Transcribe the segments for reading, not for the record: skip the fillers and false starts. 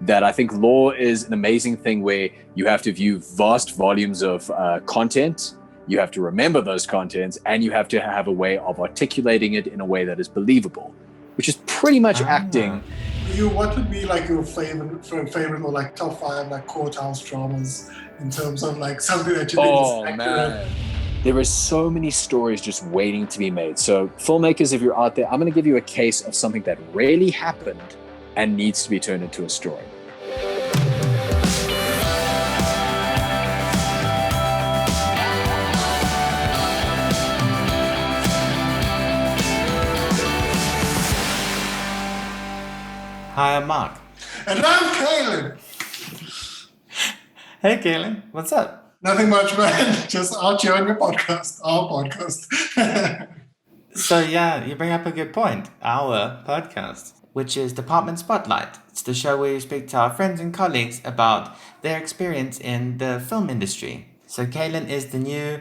that I think law is an amazing thing where you have to view vast volumes of content. You have to remember those contents, and you have to have a way of articulating it in a way that is believable, which is pretty much acting. What would be like your favorite or like top 5 like courthouse dramas in terms of like something that you think is accurate? Man, there are so many stories just waiting to be made. So filmmakers, if you're out there, I'm going to give you a case of something that really happened and needs to be turned into a story. Hi, I'm Mark. And I'm Kaylin. Hey, Kaylin. What's up? Nothing much, man. Just out here on your podcast, our podcast. So, yeah, you bring up a good point. Our podcast, which is Department Spotlight. It's the show where we speak to our friends and colleagues about their experience in the film industry. So, Kaylin is the new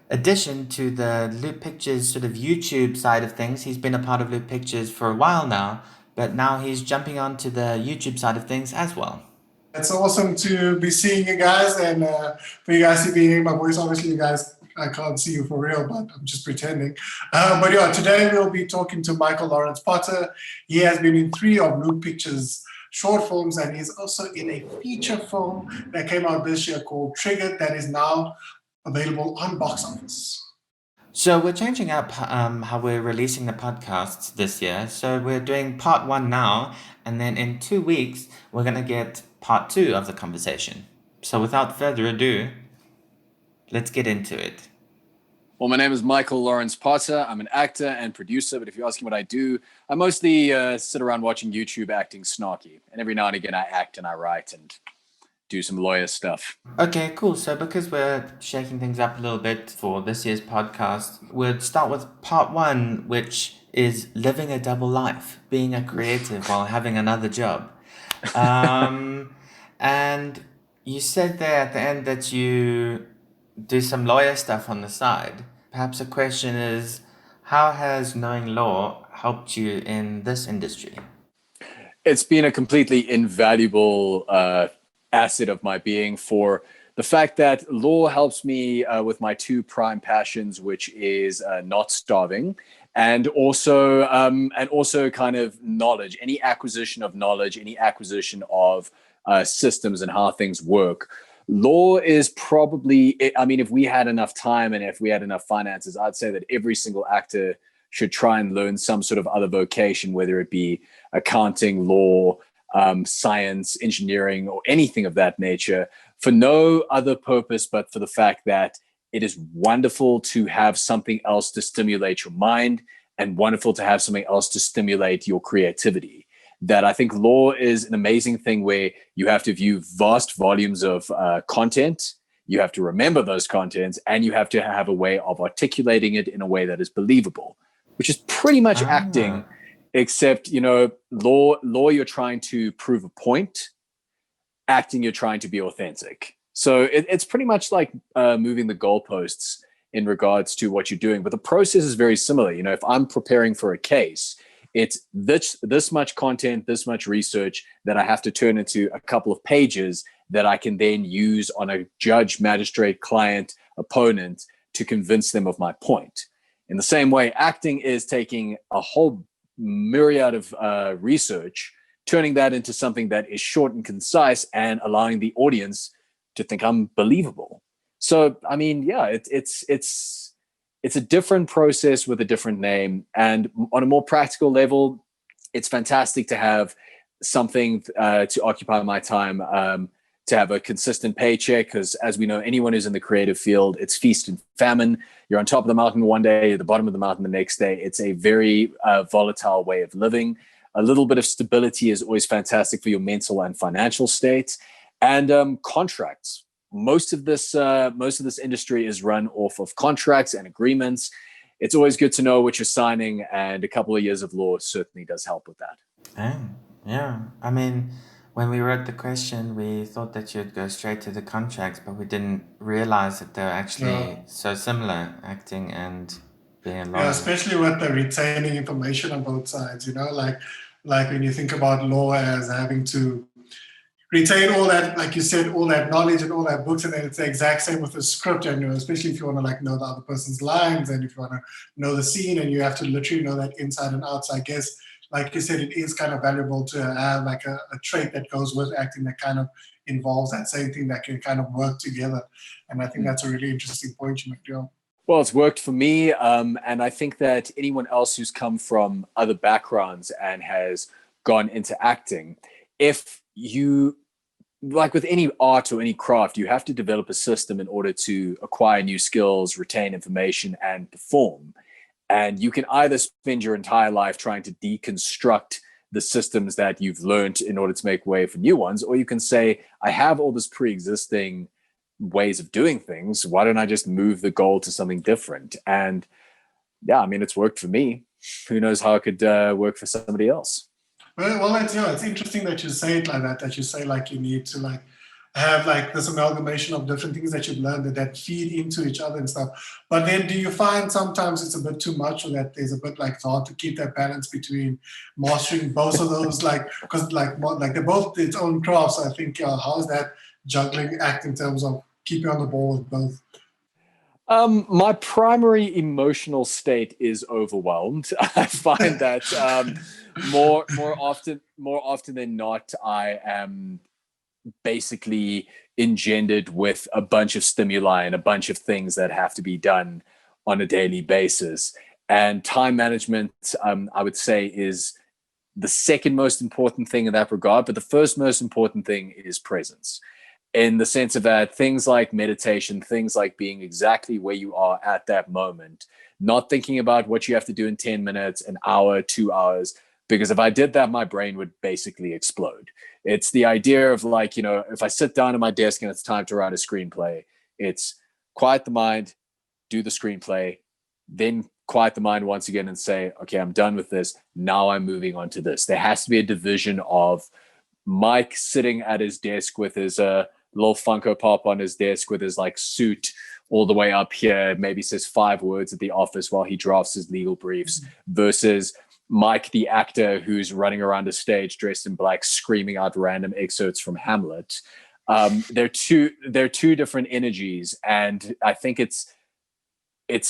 addition to the Loop Pictures sort of YouTube side of things. He's been a part of Loop Pictures for a while now, but now he's jumping onto the YouTube side of things as well. It's awesome to be seeing you guys, and for you guys to be hearing my voice. Obviously, you guys, I can't see you for real, but I'm just pretending. But yeah, today we'll be talking to Michael Lawrence Potter. He has been in 3 of Loop Pictures short films, and he's also in a feature film that came out this year called Triggered, that is now available on box office. So we're changing up how we're releasing the podcasts this year. So we're doing part 1 now, and then in 2 weeks, we're going to get part 2 of the conversation. So without further ado, let's get into it. Well, my name is Michael Lawrence Potter. I'm an actor and producer, but if you're asking what I do, I mostly sit around watching YouTube acting snarky. And every now and again, I act and I write and do some lawyer stuff. Okay, cool. So because we're shaking things up a little bit for this year's podcast, we'll start with part 1, which is living a double life, being a creative while having another job. And you said there at the end that you do some lawyer stuff on the side. Perhaps the question is, how has knowing law helped you in this industry? It's been a completely invaluable asset of my being, for the fact that law helps me with my 2 prime passions, which is not starving, and also kind of knowledge, any acquisition of knowledge, any acquisition of systems and how things work. Law is probably, I mean, if we had enough time and if we had enough finances, I'd say that every single actor should try and learn some sort of other vocation, whether it be accounting, law, science, engineering, or anything of that nature, for no other purpose but for the fact that it is wonderful to have something else to stimulate your mind, and wonderful to have something else to stimulate your creativity. That I think law is an amazing thing where you have to view vast volumes of content. You have to remember those contents, and you have to have a way of articulating it in a way that is believable, which is pretty much acting. Except, law, you're trying to prove a point. Acting, you're trying to be authentic. So it's pretty much like moving the goalposts in regards to what you're doing. But the process is very similar. If I'm preparing for a case, it's this much content, this much research that I have to turn into a couple of pages that I can then use on a judge, magistrate, client, opponent to convince them of my point. In the same way, acting is taking a whole myriad of research, turning that into something that is short and concise, and allowing the audience to think I'm believable. So, I mean, yeah, it's a different process with a different name. And on a more practical level, it's fantastic to have something to occupy my time, to have a consistent paycheck, because as we know, anyone who's in the creative field, it's feast and famine. You're on top of the mountain one day, you're at the bottom of the mountain the next day. It's a very volatile way of living. A little bit of stability is always fantastic for your mental and financial state. And contracts. Most of this industry is run off of contracts and agreements. It's always good to know what you're signing, and a couple of years of law certainly does help with that. Yeah. I mean, when we wrote the question, we thought that you'd go straight to the contracts, but we didn't realize that they're actually so similar, acting and being a lawyer. Yeah, especially with the retaining information on both sides, like when you think about law as having to, retain all that, like you said, all that knowledge and all that books, and then it's the exact same with the script. And especially if you want to like know the other person's lines, and if you want to know the scene, and you have to literally know that inside and out. So I guess, like you said, it is kind of valuable to have like a trait that goes with acting that kind of involves that same thing that can kind of work together. And I think that's a really interesting point you make, Joe. Well, it's worked for me. And I think that anyone else who's come from other backgrounds and has gone into acting, if you, like with any art or any craft, you have to develop a system in order to acquire new skills, retain information, and perform. And you can either spend your entire life trying to deconstruct the systems that you've learned in order to make way for new ones, or you can say, I have all this pre-existing ways of doing things. Why don't I just move the goal to something different? And yeah, I mean, it's worked for me. Who knows how it could work for somebody else? Well, it's interesting that you say it like that. That you say like you need to like have like this amalgamation of different things that you've learned that feed into each other and stuff. But then, do you find sometimes it's a bit too much, or that there's a bit like it's hard to keep that balance between mastering both of those? Like, because like they're both its own crafts. I think how is that juggling act in terms of keeping on the ball with both? My primary emotional state is overwhelmed. I find that more often than not, I am basically engendered with a bunch of stimuli and a bunch of things that have to be done on a daily basis. And time management, I would say, is the second most important thing in that regard. But the first most important thing is presence, in the sense of that things like meditation, things like being exactly where you are at that moment, not thinking about what you have to do in 10 minutes, an hour, 2 hours, because if I did that, my brain would basically explode. It's the idea of like, if I sit down at my desk and it's time to write a screenplay, it's quiet the mind, do the screenplay, then quiet the mind once again and say, okay, I'm done with this. Now I'm moving on to this. There has to be a division of Mike sitting at his desk with his little Funko Pop on his desk with his like suit all the way up here, maybe says 5 words at the office while he drafts his legal briefs, versus Mike, the actor who's running around a stage dressed in black, screaming out random excerpts from Hamlet. They're two different energies, and I think it's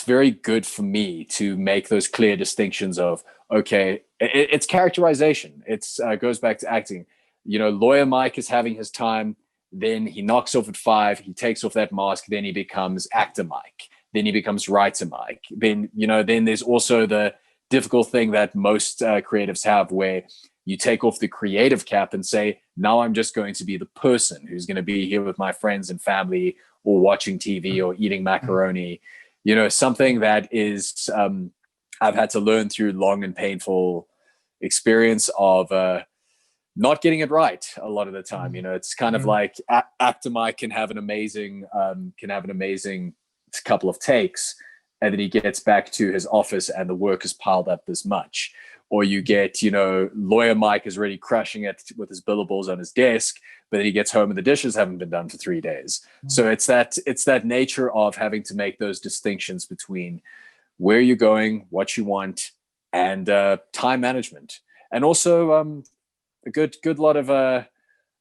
very good for me to make those clear distinctions of, okay, it's characterization. It's goes back to acting. Lawyer Mike is having his time. Then he knocks off at 5. He takes off that mask. Then he becomes actor Mike. Then he becomes writer Mike. Then there's also the difficult thing that most creatives have, where you take off the creative cap and say, now I'm just going to be the person who's going to be here with my friends and family, or watching TV, or eating macaroni. Something that is I've had to learn through long and painful experience of not getting it right a lot of the time. It's kind of like actor Mike can have an amazing couple of takes, and then he gets back to his office and the work is piled up this much. Or you get, lawyer Mike is really crushing it with his billables on his desk, but then he gets home and the dishes haven't been done for 3 days. So it's that nature of having to make those distinctions between where you're going, what you want, and time management. And also a good lot of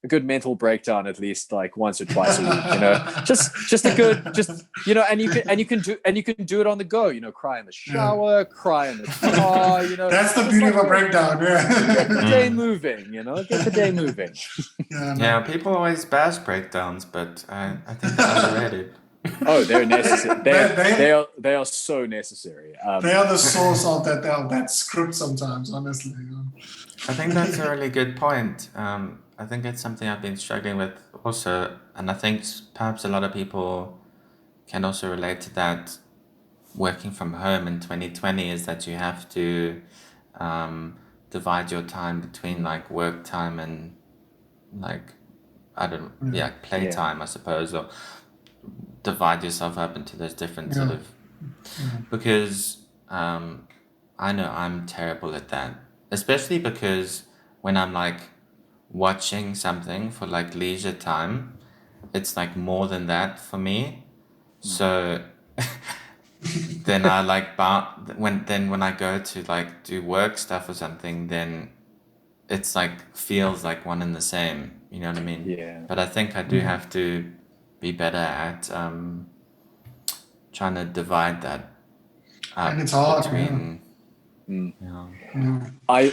a good mental breakdown, at least like once or twice a week. Just a good, and you can do it on the go. Cry in the shower, cry in the car. That's the beauty of a breakdown. Yeah, get the day moving. Get the day moving. Yeah, people always bash breakdowns, but I think they're underrated. Oh, they're necessary. They are so necessary. They are the source of that script sometimes, honestly. I think that's a really good point. I think it's something I've been struggling with also, and I think perhaps a lot of people can also relate to that working from home in 2020, is that you have to divide your time between like work time and like, playtime, I suppose, or divide yourself up into those different sort of, because I know I'm terrible at that, especially because when I'm like watching something for like leisure time, it's like more than that for me. So then I like when I go to like do work stuff or something, then it's like feels like one and the same. You know what I mean? Yeah. But I think I do have to be better at trying to divide that up And it's hard, between. Mm. You know, I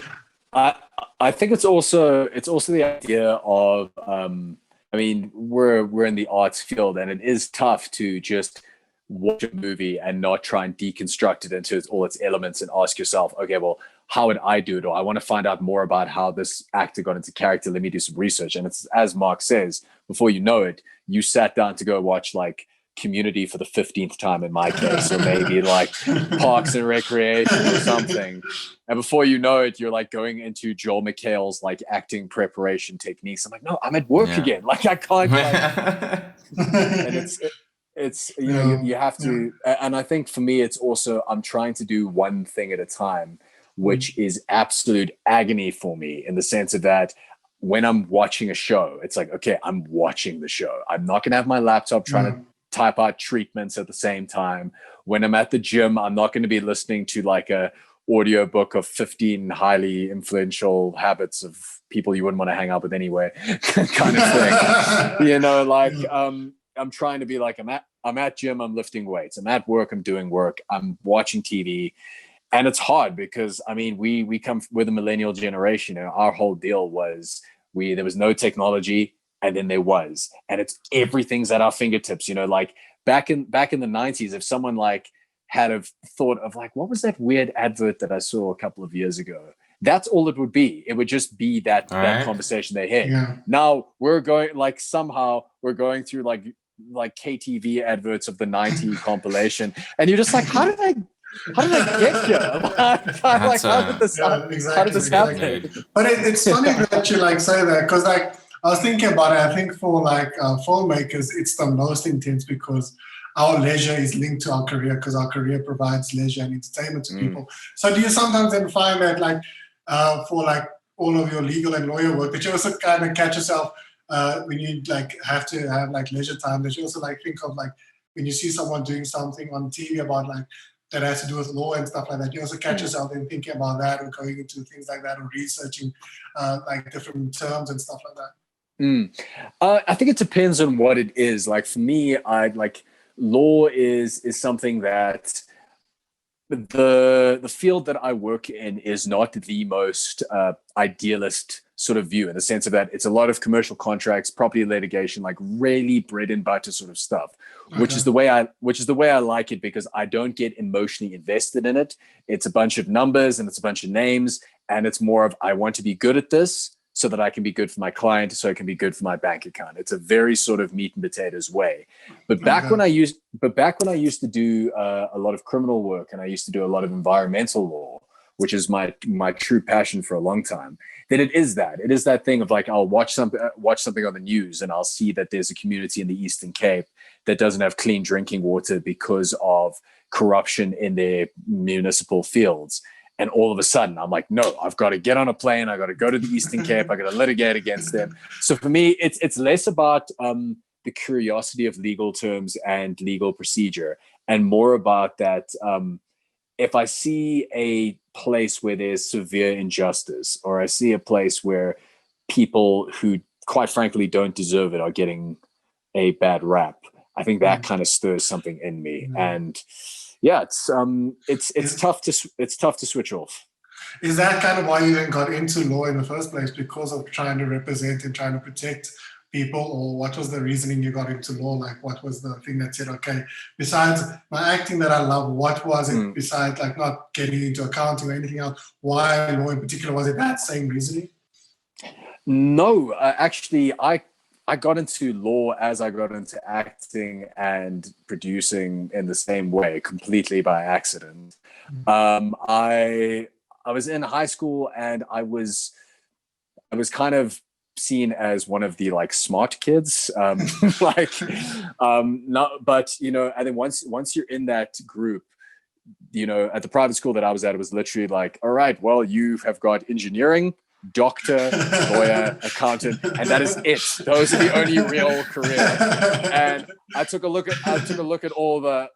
I I think it's also the idea of I mean we're in the arts field and it is tough to just watch a movie and not try and deconstruct it into all its elements and ask yourself, okay, well, how would I do it? Or I want to find out more about how this actor got into character. Let me do some research. And it's as Mark says, before you know it, you sat down to go watch like Community for the 15th time in my case, or maybe like Parks and Recreation or something. And before you know it, you're like going into Joel McHale's like acting preparation techniques. I'm like, no, I'm at work yeah. again. Like I can't and it's you know you have to and I think for me it's also I'm trying to do one thing at a time, which is absolute agony for me in the sense of that when I'm watching a show, it's like, okay, I'm watching the show. I'm not gonna have my laptop trying to type out treatments at the same time. When I'm at the gym, I'm not going to be listening to like a audiobook of 15 highly influential habits of people you wouldn't want to hang out with anyway, kind of thing. You know, like I'm trying to be like I'm at gym, I'm lifting weights. I'm at work, I'm doing work. I'm watching TV. And it's hard because I mean we come with a millennial generation and our whole deal was there was no technology and then there was, and it's everything's at our fingertips, you know, like back in the 90s, if someone like had a thought of like, what was that weird advert that I saw a couple of years ago? That's all it would be. It would just be that conversation they had. Now we're going like somehow we're going through like KTV adverts of the 90s compilation. And you're just like, how did I get here? Like, how did this happen? But it's funny that you like say that because like I was thinking about it. I think for like filmmakers, it's the most intense because our leisure is linked to our career because our career provides leisure and entertainment to people. So do you sometimes then find that like for like all of your legal and lawyer work, that you also kind of catch yourself when you like have to have like leisure time, that you also like think of like when you see someone doing something on TV about like that has to do with law and stuff like that, you also catch yourself in thinking about that or going into things like that or researching like different terms and stuff like that. I think it depends on what it is. Like for me, I like law is something that the field that I work in is not the most idealist sort of view in the sense of that it's a lot of commercial contracts, property litigation, like really bread and butter sort of stuff, which is the way I like it because I don't get emotionally invested in it. It's a bunch of numbers and it's a bunch of names, and it's more of I want to be good at this so that I can be good for my client, so it can be good for my bank account. It's a very sort of meat and potatoes way. But back when I used to do a lot of criminal work and I used to do a lot of environmental law, which is my true passion for a long time, then it is that thing of like I'll watch something on the news and I'll see that there's a community in the Eastern Cape that doesn't have clean drinking water because of corruption in their municipal fields. And all of a sudden, I'm like, no, I've got to get on a plane. I got to go to the Eastern Cape. I got to litigate against them. So for me, it's less about the curiosity of legal terms and legal procedure, and more about that. If I see a place where there's severe injustice, or I see a place where people who, quite frankly, don't deserve it are getting a bad rap, I think that kind of stirs something in me. And yeah, it's tough to switch off. Is that kind of why you then got into law in the first place, because of trying to represent and trying to protect people, or what was the reasoning you got into law? Like, what was the thing that said, okay, besides my acting that I love, what was it besides like not getting into accounting or anything else? Why law in particular? Was it that same reasoning? No, actually, I got into law as I got into acting and producing in the same way, completely by accident. I was in high school and I was kind of seen as one of the like smart kids, not, but you know, and then once you're in that group, you know, at the private school that I was at, it was literally like, all right, well, you have got engineering, doctor, lawyer, accountant, and that is it. Those are the only real careers. And I took a look at all the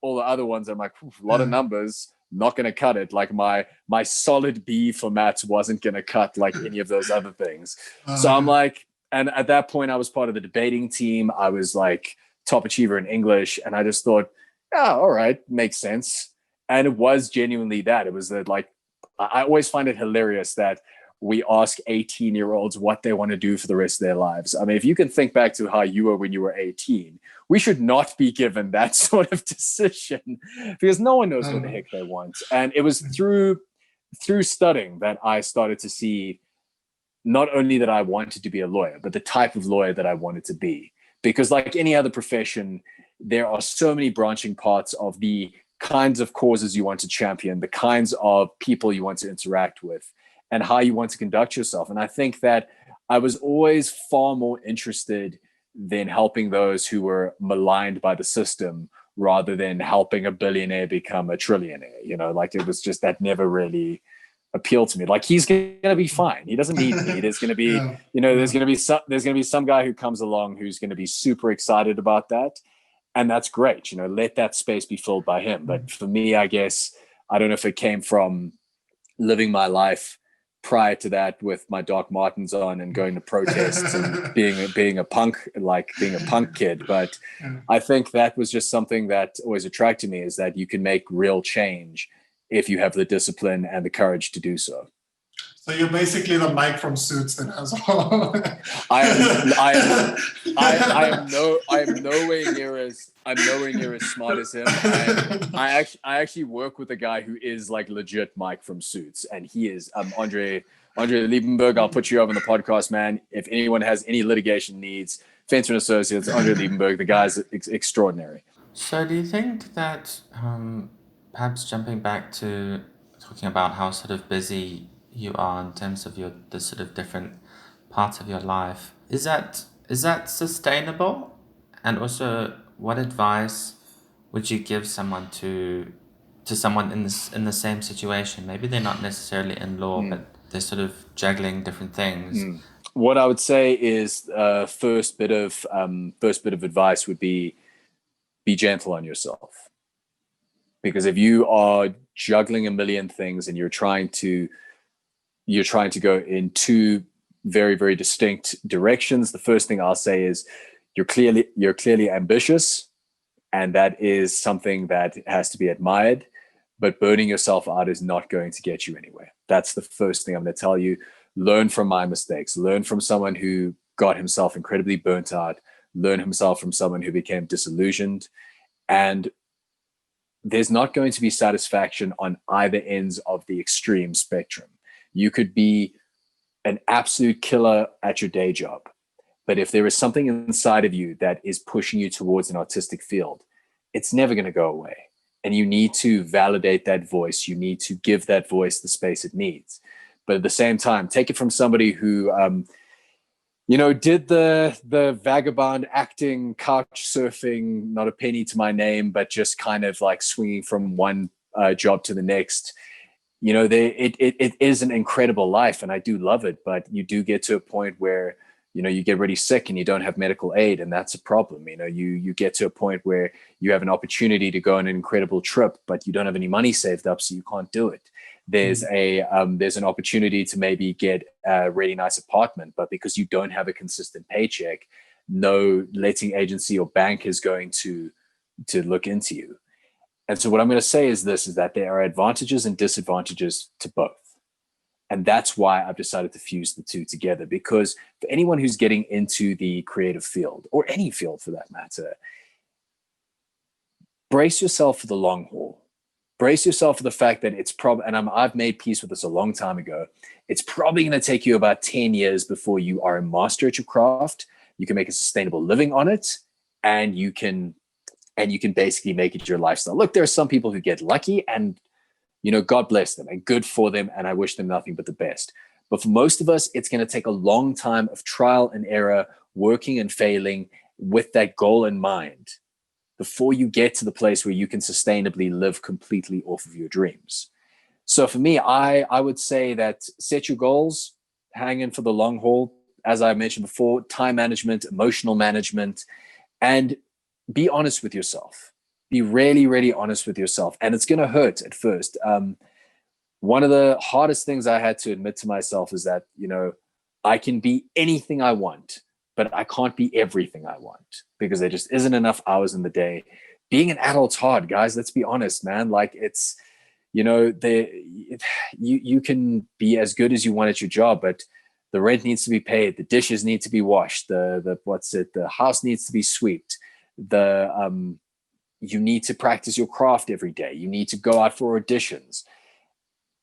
other ones. I'm like, a lot of numbers, not going to cut it. Like my solid B for maths wasn't going to cut like any of those other things. So I'm like, and at that point I was part of the debating team. I was like top achiever in English. And I just thought, yeah, all right, makes sense. And it was genuinely that. It was that, like, I always find it hilarious that we ask 18-year-olds what they want to do for the rest of their lives. I mean, if you can think back to how you were when you were 18, we should not be given that sort of decision, because no one knows what the heck they want. And it was through studying that I started to see not only that I wanted to be a lawyer, but the type of lawyer that I wanted to be. Because like any other profession, there are so many branching parts of the kinds of causes you want to champion, the kinds of people you want to interact with, and how you want to conduct yourself. And I think that I was always far more interested than helping those who were maligned by the system rather than helping a billionaire become a trillionaire. You know, like it was just that never really appealed to me. Like, he's going to be fine. He doesn't need me. There's going to be, you know, there's going to be some guy who comes along who's going to be super excited about that. And that's great. You know, let that space be filled by him. But for me, I guess, I don't know if it came from living my life prior to that with my Doc Martens on and going to protests and being a punk kid. But I think that was just something that always attracted me, is that you can make real change if you have the discipline and the courage to do so. So you're basically the Mike from Suits then as well. I am nowhere near as smart as him. I actually work with a guy who is like legit Mike from Suits, and he is Andre Liebenberg. I'll put you over on the podcast, man. If anyone has any litigation needs, Fencer & Associates, Andre Liebenberg, the guy's extraordinary. So do you think that perhaps jumping back to talking about how sort of busy you are in terms of the sort of different parts of your life, is that sustainable? And also, what advice would you give someone to someone in the same situation? Maybe they're not necessarily in law, but they're sort of juggling different things. What I would say is first bit of advice would be gentle on yourself. Because if you are juggling a million things and you're trying to go in two very, very distinct directions, the first thing I'll say is you're clearly ambitious, and that is something that has to be admired, but burning yourself out is not going to get you anywhere. That's the first thing I'm going to tell you. Learn from my mistakes. Learn from someone who got himself incredibly burnt out. Learn himself from someone who became disillusioned. And there's not going to be satisfaction on either ends of the extreme spectrum. You could be an absolute killer at your day job, but if there is something inside of you that is pushing you towards an artistic field, it's never going to go away. And you need to validate that voice. You need to give that voice the space it needs. But at the same time, take it from somebody who, did the vagabond acting, couch surfing, not a penny to my name, but just kind of like swinging from one job to the next. You know, it is an incredible life, and I do love it. But you do get to a point where, you know, you get really sick and you don't have medical aid, and that's a problem. You know, you get to a point where you have an opportunity to go on an incredible trip, but you don't have any money saved up, so you can't do it. There's an opportunity to maybe get a really nice apartment, but because you don't have a consistent paycheck, no letting agency or bank is going to look into you. And so what I'm going to say is that there are advantages and disadvantages to both. And that's why I've decided to fuse the two together, because for anyone who's getting into the creative field, or any field for that matter, brace yourself for the long haul. Brace yourself for the fact that it's probably, and I've made peace with this a long time ago, it's probably going to take you about 10 years before you are a master at your craft. You can make a sustainable living on it, and you can basically make it your lifestyle. Look, there are some people who get lucky, and, you know, God bless them and good for them, and I wish them nothing but the best. But for most of us, it's going to take a long time of trial and error, working and failing with that goal in mind, before you get to the place where you can sustainably live completely off of your dreams. So for me, I would say that set your goals, hang in for the long haul. As I mentioned before, time management, emotional management, and be honest with yourself. be really, really honest with yourself. And it's going to hurt at first. One of the hardest things I had to admit to myself is that, I can be anything I want, but I can't be everything I want because there just isn't enough hours in the day. Being an adult's hard, guys. Let's be honest, man. Like it's, you can be as good as you want at your job, but the rent needs to be paid. The dishes need to be washed. The house needs to be swept. You need to practice your craft every day. You need to go out for auditions.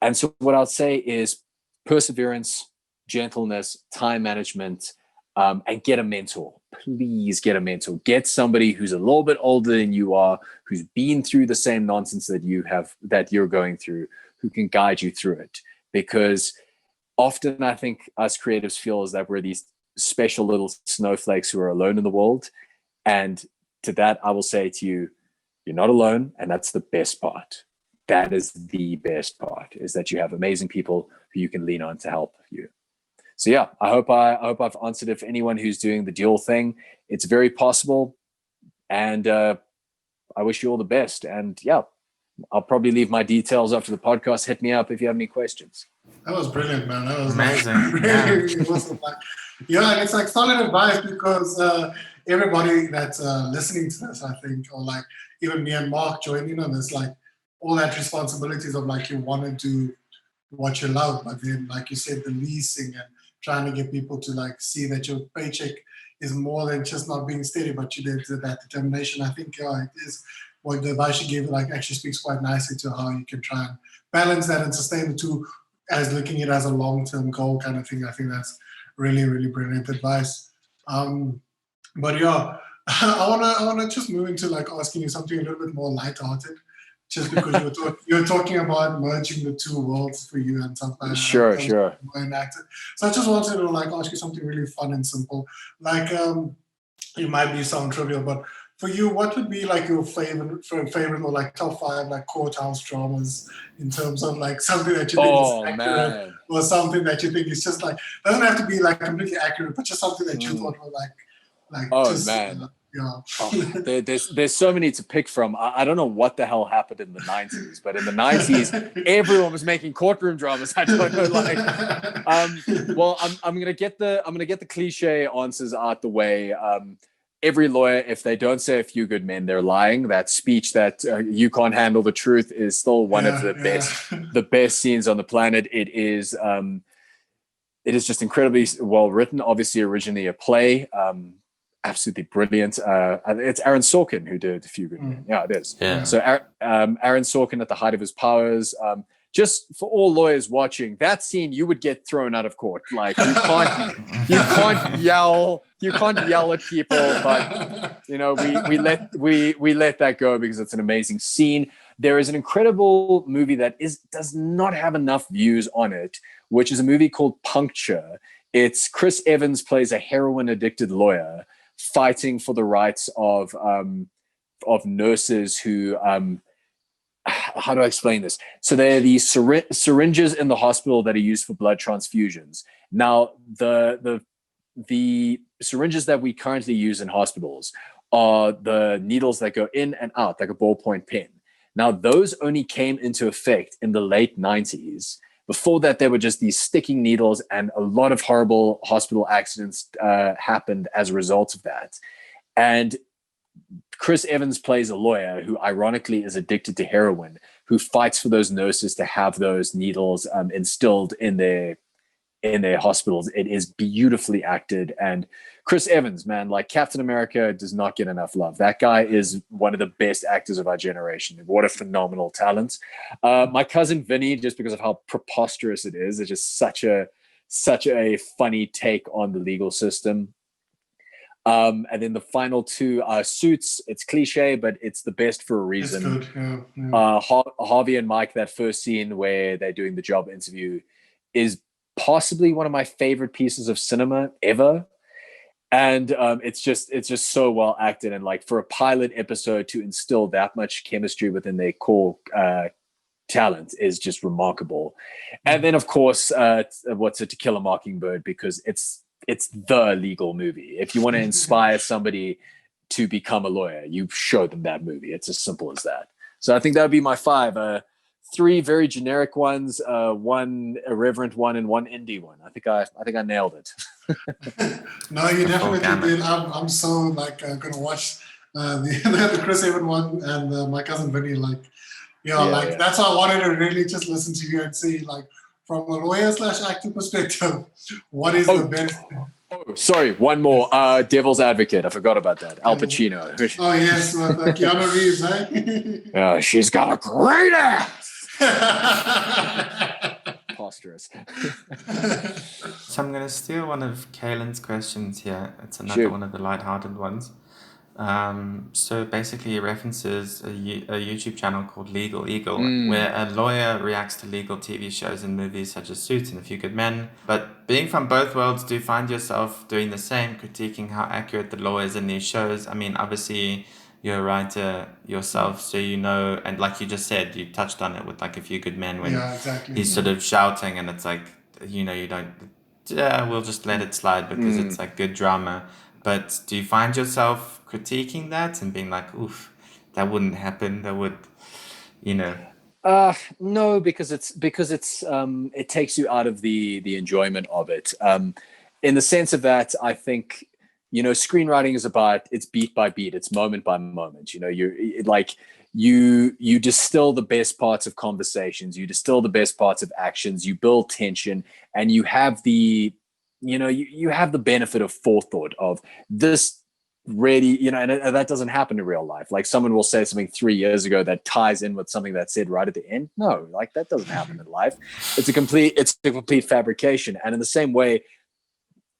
And so what I'll say is perseverance, gentleness, time management, and get a mentor. Please get a mentor. Get somebody who's a little bit older than you are, who's been through the same nonsense that you're going through, who can guide you through it. Because often I think us creatives feel as that we're these special little snowflakes who are alone in the world. And to that, I will say to you, you're not alone. And that's the best part. That is the best part, is that you have amazing people who you can lean on to help you. So yeah, I hope I've answered it for anyone who's doing the dual thing. It's very possible. And I wish you all the best. And yeah, I'll probably leave my details after the podcast. Hit me up if you have any questions. That was brilliant, man. That was amazing. Really awesome. And it's like solid advice because everybody that's listening to this, I think, or like even me and Mark joining on this, like all that responsibilities of like you want to do what you love, but then like you said, the leasing and trying to get people to like see that your paycheck is more than just not being steady, but you did that determination. I think it is what the advice you gave like actually speaks quite nicely to how you can try and balance that and sustain the two as looking at it as a long-term goal kind of thing. I think that's really, really brilliant advice. But yeah, I wanna just move into like asking you something a little bit more lighthearted, just because you're talking about merging the two worlds for you and something. Sure. So I just wanted to like ask you something really fun and simple. Like it might be sound trivial, but for you, what would be like your favorite or like top 5 like courthouse dramas in terms of like something that you think is accurate, or something that you think is just like doesn't have to be like completely accurate, but just something that you thought were there's so many to pick from. I don't know what the hell happened in the 90s, but in the 90s everyone was making courtroom dramas. I don't know, well, I'm gonna get the cliche answers out the way. Every lawyer, if they don't say a few good men, they're lying. That speech that you can't handle the truth is still one of the best scenes on the planet. It is just incredibly well written. Obviously, originally a play. Absolutely brilliant. It's Aaron Sorkin who did A Few Good Men. Yeah, it is. Yeah. So Aaron Sorkin at the height of his powers. Just for all lawyers watching, that scene you would get thrown out of court. Like you can't yell at people, but we let that go because it's an amazing scene. There is an incredible movie that does not have enough views on it, which is a movie called Puncture. It's Chris Evans plays a heroin addicted lawyer fighting for the rights of nurses who how do I explain this? So there are these syringes in the hospital that are used for blood transfusions. Now, the syringes that we currently use in hospitals are the needles that go in and out like a ballpoint pen. Now, those only came into effect in the late 90s. Before that, there were just these sticking needles, and a lot of horrible hospital accidents happened as a result of that. And Chris Evans plays a lawyer who ironically is addicted to heroin, who fights for those nurses to have those needles instilled in their hospitals. It is beautifully acted. And Chris Evans, man, like Captain America does not get enough love. That guy is one of the best actors of our generation. What a phenomenal talent. My cousin Vinny, just because of how preposterous it is just such a funny take on the legal system. And then the final two are Suits. It's cliche, but it's the best for a reason. It's good. Yeah. Harvey and Mike, that first scene where they're doing the job interview, is possibly one of my favorite pieces of cinema ever. And it's just so well acted, and like for a pilot episode to instill that much chemistry within their core talent is just remarkable. And then of course, To Kill a Mockingbird, because it's the legal movie. If you want to inspire somebody to become a lawyer. You show them that movie. It's as simple as that. So I think that would be my 5. 3 very generic ones, 1 irreverent one, and 1 indie one. I think I nailed it. No, you definitely did. I'm so like gonna watch the Chris Evans one and my cousin Vinny. Like, that's how I wanted to really just listen to you and see, like, from a lawyer/actor perspective, what is the benefit? Oh, sorry, one more. Devil's Advocate. I forgot about that. Al Pacino. Oh yes, with Keanu Reeves, eh? She's got a great ass. Preposterous. So I'm going to steal one of Kaylin's questions here. It's another one of the light-hearted ones. So basically, it references a YouTube channel called Legal Eagle, where a lawyer reacts to legal TV shows and movies such as Suits and A Few Good Men. But being from both worlds, do you find yourself doing the same, critiquing how accurate the law is in these shows? I mean, obviously, you're a writer yourself, so you know, and like you just said, you touched on it with like A Few Good Men when he's sort of shouting, and it's like, you don't, we'll just let it slide because it's like good drama. But do you find yourself critiquing that and being like, oof, that wouldn't happen, that would, No, because it's it takes you out of the enjoyment of it. In the sense of that, I think, screenwriting is it's beat by beat, it's moment by moment. You distill the best parts of conversations, you distill the best parts of actions, you build tension, and you have the benefit of forethought of this really, and that doesn't happen in real life. Like, someone will say something 3 years ago that ties in with something that's said right at the end. No, like, that doesn't happen in life. It's a complete fabrication. And in the same way,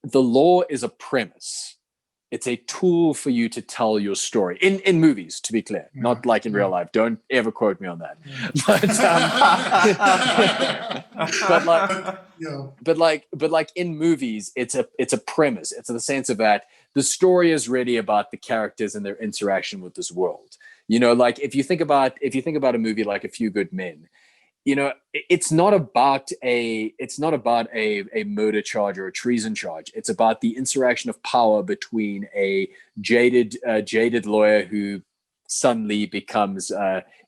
the law is a premise. It's a tool for you to tell your story in movies, to be clear, not like in real life. Don't ever quote me on that. But like in movies, it's a premise. It's in the sense of that the story is really about the characters and their interaction with this world. Like, if you think about a movie like A Few Good Men, it's not about a murder charge or a treason charge. It's about the interaction of power between a jaded lawyer who suddenly becomes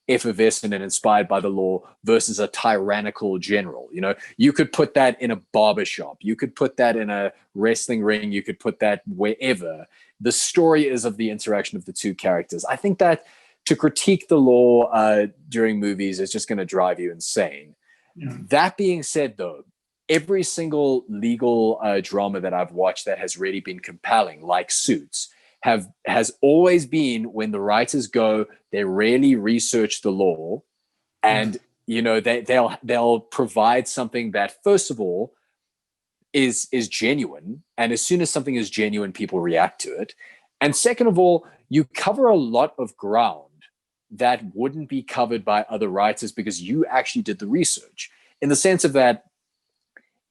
effervescent and inspired by the law versus a tyrannical general. You could put that in a barbershop, you could put that in a wrestling ring, you could put that wherever. The story is of the interaction of the two characters. I think that to critique the law during movies is just going to drive you insane. Yeah. That being said, though, every single legal drama that I've watched that has really been compelling, like Suits, has always been when the writers they really research the law, and they'll provide something that, first of all, is genuine, and as soon as something is genuine, people react to it, and second of all, you cover a lot of ground that wouldn't be covered by other writers because you actually did the research. In the sense of that,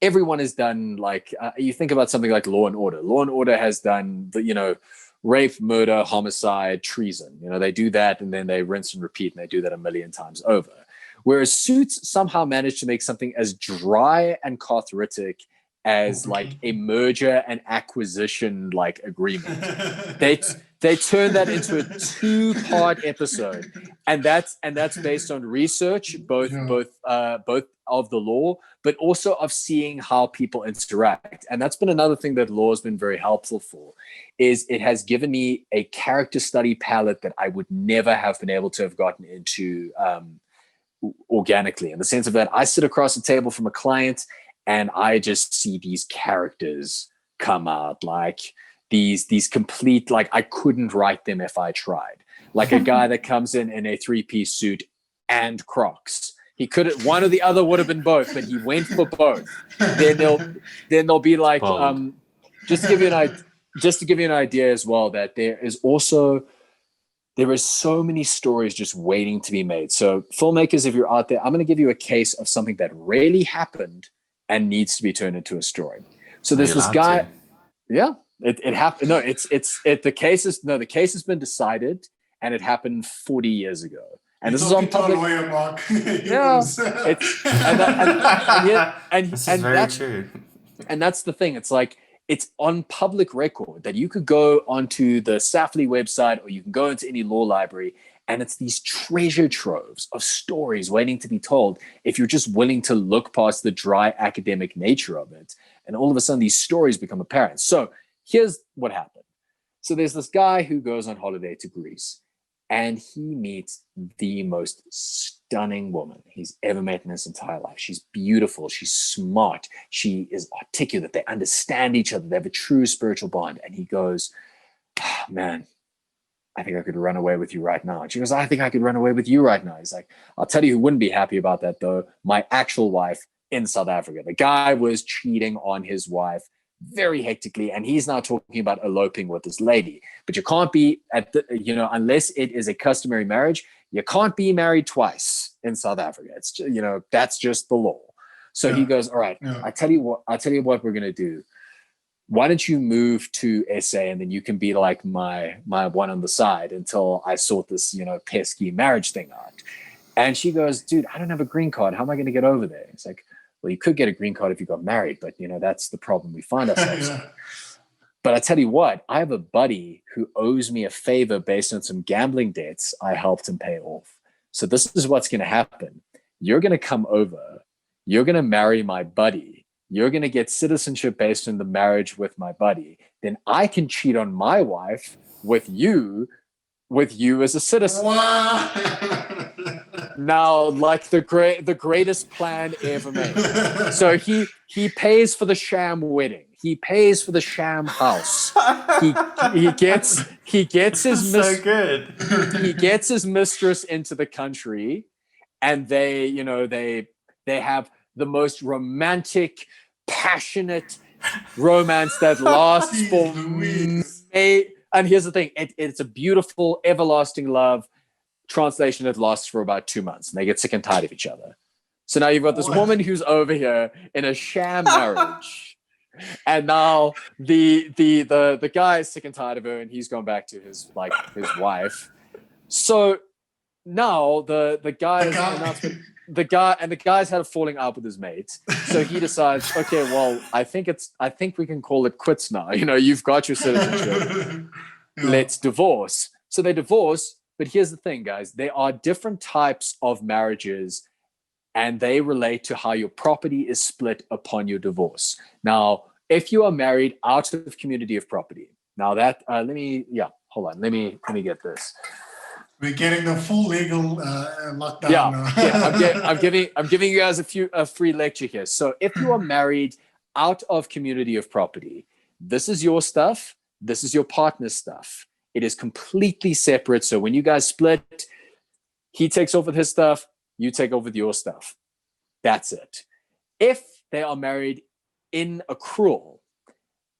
everyone has done, like, you think about something like Law and Order. Law and Order has done the, rape, murder, homicide, treason. They do that and then they rinse and repeat, and they do that a million times over. Whereas Suits somehow managed to make something as dry and cathartic as like a merger and acquisition like agreement. They turned that into a 2-part episode, and that's based on research, both of the law, but also of seeing how people interact. And that's been another thing that law has been very helpful for, is it has given me a character study palette that I would never have been able to have gotten into organically, in the sense of that I sit across the table from a client and I just see these characters come out, like these complete, like, I couldn't write them if I tried. Like a guy that comes in a 3-piece suit and Crocs. He couldn't, one or the other would have been both, but he went for both. Then they'll be like, just to give you an idea as well, that there is so many stories just waiting to be made. So filmmakers, if you're out there, I'm going to give you a case of something that really happened and needs to be turned into a story. So there's this guy. Yeah, it happened. No, the case has been decided, and it happened 40 years ago. And this is on public. Lawyer, Mark. Yeah, this is very true. And that's the thing. It's like, it's on public record that you could go onto the Safley website or you can go into any law library, and it's these treasure troves of stories waiting to be told if you're just willing to look past the dry academic nature of it. And all of a sudden, these stories become apparent. So here's what happened. So there's this guy who goes on holiday to Greece, and he meets the most stunning woman he's ever met in his entire life. She's beautiful. She's smart. She is articulate. They understand each other. They have a true spiritual bond. And he goes, oh, man, I think I could run away with you right now. And she goes, I think I could run away with you right now. He's like, I'll tell you who wouldn't be happy about that, though. My actual wife in South Africa. The guy was cheating on his wife very hectically, and he's now talking about eloping with this lady. But you can't be unless it is a customary marriage, you can't be married twice in South Africa. It's that's just the law. So he goes, all right, I tell you what we're gonna do. Why don't you move to SA, and then you can be like my one on the side until I sort this pesky marriage thing out. And she goes, dude, I don't have a green card. How am I going to get over there? It's like, well, you could get a green card if you got married, but that's the problem we find ourselves in. But I tell you what, I have a buddy who owes me a favor based on some gambling debts I helped him pay off. So this is what's going to happen. You're going to come over. You're going to marry my buddy. You're going to get citizenship based on the marriage with my buddy. Then I can cheat on my wife with you as a citizen. Wow. Now, like the greatest plan ever made. So he pays for the sham wedding. He pays for the sham house. He gets his he gets his mistress into the country, and they have the most romantic, passionate romance that lasts for and here's the thing, it's a beautiful, everlasting love. Translation, it lasts for about 2 months, and they get sick and tired of each other. So now you've got this woman who's over here in a sham marriage, and now the guy is sick and tired of her, and he's gone back to his wife. So now the guy's had a falling out with his mate. So he decides, okay, well, I think we can call it quits now. You've got your citizenship. Let's divorce. So they divorce. But here's the thing, guys. There are different types of marriages, and they relate to how your property is split upon your divorce. Now, if you are married out of community of property, now that let me get this. We're getting the full legal lockdown. I'm giving you guys a free lecture here. So if you are married out of community of property, this is your stuff. This is your partner's stuff. It is completely separate. So when you guys split, he takes over with his stuff, you take over with your stuff. That's it. If they are married in accrual,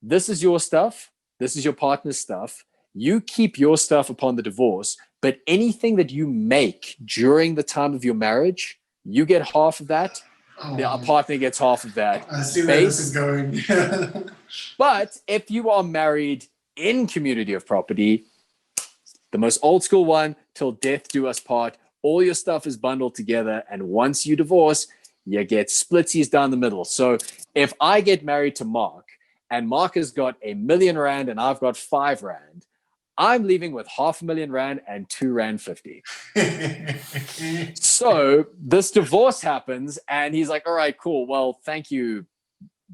this is your stuff. This is your partner's stuff. You keep your stuff upon the divorce, but anything that you make during the time of your marriage, you get half of that. The partner gets half of that. I see where this is going. But if you are married in community of property, the most old school one, till death do us part, all your stuff is bundled together, and once you divorce, you get splitsies down the middle. So if I get married to Mark, and Mark has got R1 million and I've got R5, I'm leaving with R500,000 and R2.50. So this divorce happens, and he's like, all right, cool, well, thank you,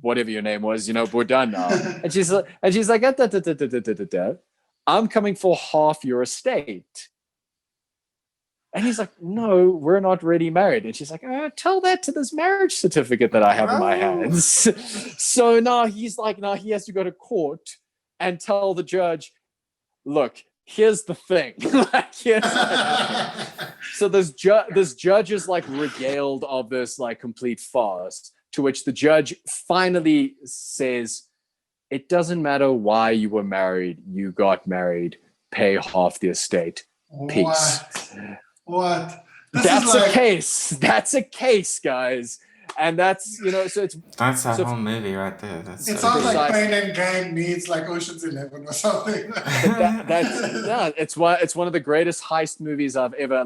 whatever your name was, we're done now. And she's like, I'm coming for half your estate. And he's like, no, we're not really married. And she's like, tell that to this marriage certificate that I have in my hands. So now he has to go to court and tell the judge, look, here's the thing. So this judge is regaled of this complete farce, to which the judge finally says, it doesn't matter why you were married. You got married. Pay half the estate. Peace. What? That's a case. That's a case, guys. And that's, so it's... That's that whole movie right there. It sounds like Pain and Gain meets Ocean's 11 or something. It's one of the greatest heist movies I've ever,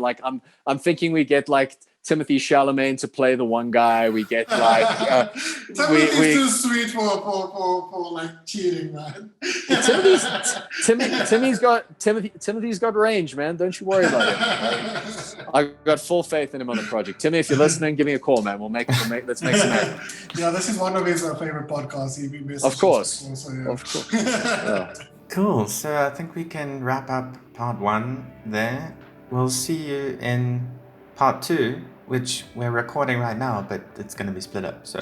I'm thinking we get Timothy Chalamet to play the one guy. We get like Timothy's too sweet for like cheating, man. Timothy's got range, man. Don't you worry about him. I got full faith in him on the project. Timmy, if you're listening, give me a call, man. Let's make some happen. Yeah, this is one of his favorite podcasts. Of course. Also, yeah. Of course. Yeah. Cool. So I think we can wrap up part 1 there. We'll see you in part 2, which we're recording right now, but it's going to be split up. So,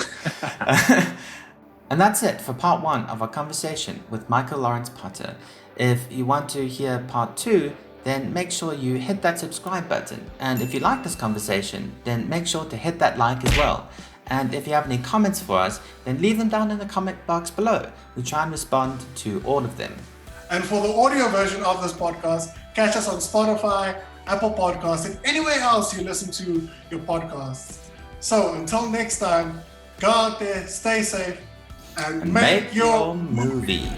and that's it for part 1 of our conversation with Michael Lawrence Potter. If you want to hear part 2, then make sure you hit that subscribe button. And if you like this conversation, then make sure to hit that like as well. And if you have any comments for us, then leave them down in the comment box below. We try and respond to all of them. And for the audio version of this podcast, catch us on Spotify, Apple Podcasts, and anywhere else you listen to your podcasts. So until next time, go out there, stay safe, and make your movie.